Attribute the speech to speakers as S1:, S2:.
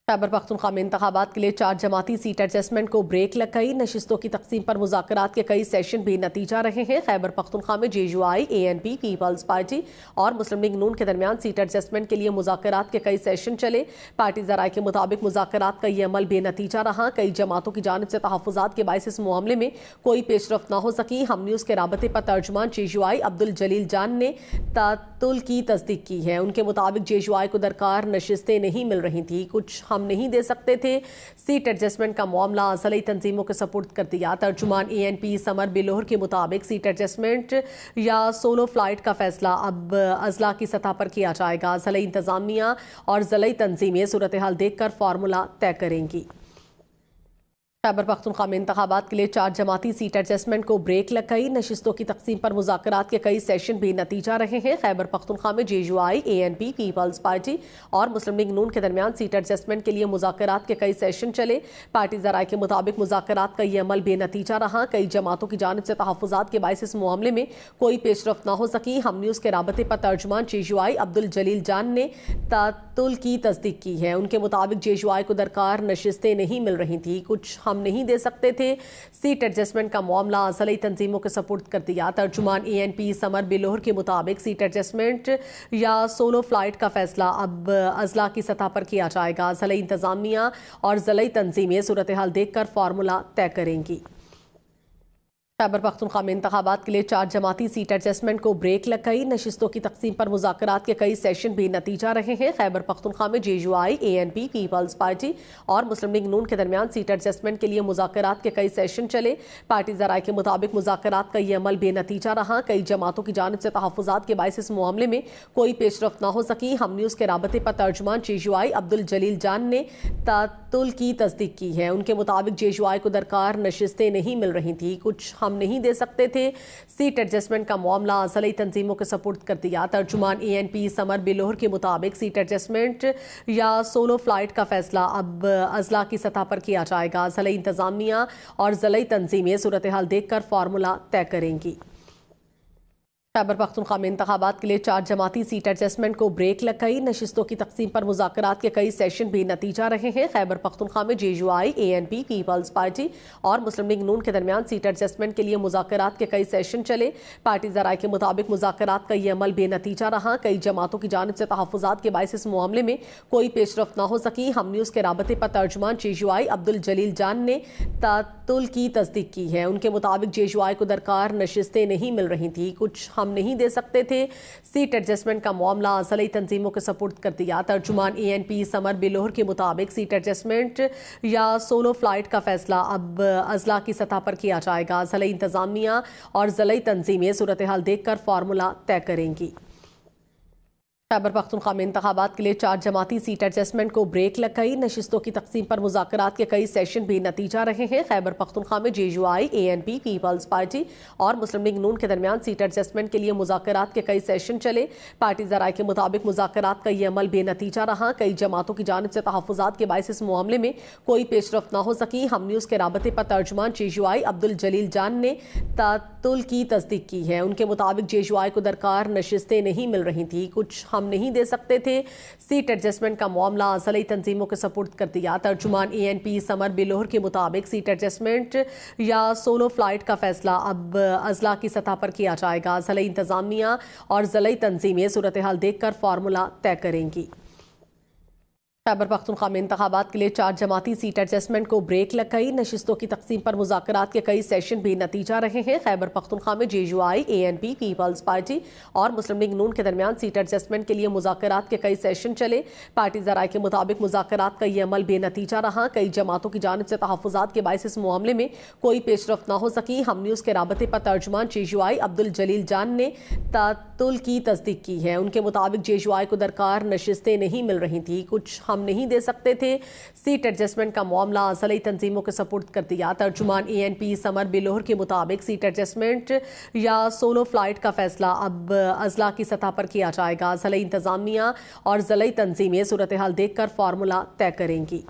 S1: خیبر پختونخوا میں انتخابات کے لیے 4 جماعتی سیٹ ایڈجسٹمنٹ کو بریک لگ گئی۔ نشستوں کی تقسیم پر مذاکرات کے کئی سیشن بھی نتیجہ رہے ہیں۔ خیبر پختونخوا میں JUI، ANP، پیپلز پارٹی اور مسلم لیگ نون کے درمیان سیٹ ایڈجسٹمنٹ کے لیے مذاکرات کے کئی سیشن چلے۔ پارٹی ذرائع کے مطابق مذاکرات کا یہ عمل بے نتیجہ رہا۔ کئی جماعتوں کی جانب سے تحفظات کے باعث اس معاملے میں کوئی پیش رفت نہ ہو سکی۔ ہم نیوز کے رابطے پر ترجمان JUI عبدالجلیل جان نے تعطل کی تصدیق کی ہے۔ ان کے مطابق JUI کو درکار نشستیں نہیں مل رہی تھیں، کچھ ہم نہیں دے سکتے تھے۔ سیٹ ایڈجسٹمنٹ کا معاملہ اضلاعی تنظیموں کے سپرد کر دیا۔ ترجمان ANP سمر بلوہر کے مطابق سیٹ ایڈجسٹمنٹ یا سولو فلائٹ کا فیصلہ اب اضلاع کی سطح پر کیا جائے گا۔ اضلاعی انتظامیہ اور ضلعی تنظیمیں صورتحال دیکھ کر فارمولہ طے کریں گی۔ خیبر پختونخوا میں انتخابات کے لیے 4 جماعتی سیٹ ایڈجسٹمنٹ کو بریک لگ گئی۔ نشستوں کی تقسیم پر مذاکرات کے کئی سیشن بھی نتیجہ رہے ہیں۔ خیبر پختونخوا میں JUI، ANP، پیپلز پارٹی اور مسلم لیگ نون کے درمیان سیٹ ایڈجسٹمنٹ کے لیے مذاکرات کے کئی سیشن چلے۔ پارٹی ذرائع کے مطابق مذاکرات کا یہ عمل بے نتیجہ رہا۔ کئی جماعتوں کی جانب سے تحفظات کے باعث اس معاملے میں کوئی پیش رفت نہ ہو سکی۔ ہم نیوز کے رابطے پر ترجمان JUI عبدالجلیل جان نے تعطل کی تصدیق کی ہے۔ ان کے مطابق JUI کو درکار نشستیں نہیں مل رہی تھیں، کچھ ہم نہیں دے سکتے تھے۔ سیٹ ایڈجسٹمنٹ کا معاملہ اضلاعی تنظیموں کے سپرد کر دیا۔ ترجمان ANP سمر بلوہر کے مطابق سیٹ ایڈجسٹمنٹ یا سولو فلائٹ کا فیصلہ اب اضلاع کی سطح پر کیا جائے گا۔ اضلاعی انتظامیہ اور ضلعی تنظیمیں صورتحال دیکھ کر فارمولہ طے کریں گی۔ خیبر پختونخوا میں انتخابات کے لیے 4 جماعتی سیٹ ایڈجسٹمنٹ کو بریک لگ گئی۔ نشستوں کی تقسیم پر مذاکرات کے کئی سیشن بھی نتیجہ رہے ہیں۔ خیبر پختونخوا میں JUI، ANP، پیپلز پارٹی اور مسلم لیگ نون کے درمیان سیٹ ایڈجسٹمنٹ کے لیے مذاکرات کے کئی سیشن چلے۔ پارٹی ذرائع کے مطابق مذاکرات کا یہ عمل بے نتیجہ رہا۔ کئی جماعتوں کی جانب سے تحفظات کے باعث اس معاملے میں کوئی پیش رفت نہ ہو سکی۔ ہم نیوز کے رابطے پر ترجمان JUI عبدالجلیل جان نے تعطل کی تصدیق کی ہے۔ ان کے مطابق JUI کو درکار نشستیں نہیں مل رہی تھیں، کچھ ہم نہیں دے سکتے تھے۔ سیٹ ایڈجسٹمنٹ کا معاملہ اضلاعی تنظیموں کے سپرد کر دیا۔ ترجمان ANP سمر بلوہر کے مطابق سیٹ ایڈجسٹمنٹ یا سولو فلائٹ کا فیصلہ اب اضلاع کی سطح پر کیا جائے گا۔ اضلاعی انتظامیہ اور ضلعی تنظیمیں صورتحال دیکھ کر فارمولہ طے کریں گی۔ خیبر پختونخوا میں انتخابات کے لیے 4 جماعتی سیٹ ایڈجسٹمنٹ کو بریک لگ گئی۔ نشستوں کی تقسیم پر مذاکرات کے کئی سیشن بھی نتیجہ رہے ہیں۔ خیبر پختونخوا میں JUI، ANP، پیپلز پارٹی اور مسلم لیگ نون کے درمیان سیٹ ایڈجسٹمنٹ کے لیے مذاکرات کے کئی سیشن چلے۔ پارٹی ذرائع کے مطابق مذاکرات کا یہ عمل بے نتیجہ رہا۔ کئی جماعتوں کی جانب سے تحفظات کے باعث اس معاملے میں کوئی پیش رفت نہ ہو سکی۔ ہم نیوز کے رابطے پر ترجمان JUI عبدالجلیل جان نے تعطل کی تصدیق کی ہے۔ ان کے مطابق JUI کو درکار نشستیں نہیں مل رہی تھیں، کچھ ہم نہیں دے سکتے تھے۔ سیٹ ایڈجسٹمنٹ کا معاملہ اضلاعی تنظیموں کے سپرد کر دیا۔ ترجمان ANP سمر بلوہر کے مطابق سیٹ ایڈجسٹمنٹ یا سولو فلائٹ کا فیصلہ اب اضلاع کی سطح پر کیا جائے گا۔ اضلاعی انتظامیہ اور ضلعی تنظیمیں صورتحال دیکھ کر فارمولہ طے کریں گی۔ خیبر پختونخوا میں انتخابات کے لیے 4 جماعتی سیٹ ایڈجسٹمنٹ کو بریک لگ گئی۔ نشستوں کی تقسیم پر مذاکرات کے کئی سیشن بھی نتیجہ رہے ہیں۔ خیبر پختونخوا میں JUI، ANP، پیپلز پارٹی اور مسلم لیگ نون کے درمیان سیٹ ایڈجسٹمنٹ کے لیے مذاکرات کے کئی سیشن چلے۔ پارٹی ذرائع کے مطابق مذاکرات کا یہ عمل بے نتیجہ رہا۔ کئی جماعتوں کی جانب سے تحفظات کے باعث اس معاملے میں کوئی پیش رفت نہ ہو سکی۔ ہم نیوز کے رابطے پر ترجمان JUI عبدالجلیل جان نے تعطل کی تصدیق کی ہے۔ ان کے مطابق JUI کو درکار نشستیں نہیں مل رہی تھیں، کچھ ہم نہیں دے سکتے تھے۔ سیٹ ایڈجسٹمنٹ کا معاملہ اضلاعی تنظیموں کے سپرد کر دیا۔ ترجمان ANP سمر بلوہر کے مطابق سیٹ ایڈجسٹمنٹ یا سولو فلائٹ کا فیصلہ اب اضلاع کی سطح پر کیا جائے گا۔ اضلاعی انتظامیہ اور ضلعی تنظیمیں صورتحال دیکھ کر فارمولہ طے کریں گی۔ خیبر پختونخوا میں انتخابات کے لیے 4 جماعتی سیٹ ایڈجسٹمنٹ کو بریک لگ گئی۔ نشستوں کی تقسیم پر مذاکرات کے کئی سیشن بھی نتیجہ رہے ہیں۔ خیبر پختونخوا میں JUI، ANP، پیپلز پارٹی اور مسلم لیگ نون کے درمیان سیٹ ایڈجسٹمنٹ کے لیے مذاکرات کے کئی سیشن چلے۔ پارٹی ذرائع کے مطابق مذاکرات کا یہ عمل بے نتیجہ رہا۔ کئی جماعتوں کی جانب سے تحفظات کے باعث اس معاملے میں کوئی پیش رفت نہ ہو سکی۔ ہم نیوز کے رابطے پر ترجمان JUI عبدالجلیل جان نے تعطل کی تصدیق کی ہے۔ ان کے مطابق JUI کو درکار نشستیں نہیں مل رہی تھیں، کچھ ہم نہیں دے سکتے تھے۔ سیٹ ایڈجسٹمنٹ کا معاملہ اضلاعی تنظیموں کے سپرد کر دیا۔ ترجمان ANP سمر بلوہر کے مطابق سیٹ ایڈجسٹمنٹ یا سولو فلائٹ کا فیصلہ اب اضلاع کی سطح پر کیا جائے گا۔ اضلاعی انتظامیہ اور ضلعی تنظیمیں صورتحال دیکھ کر فارمولہ طے کریں گی۔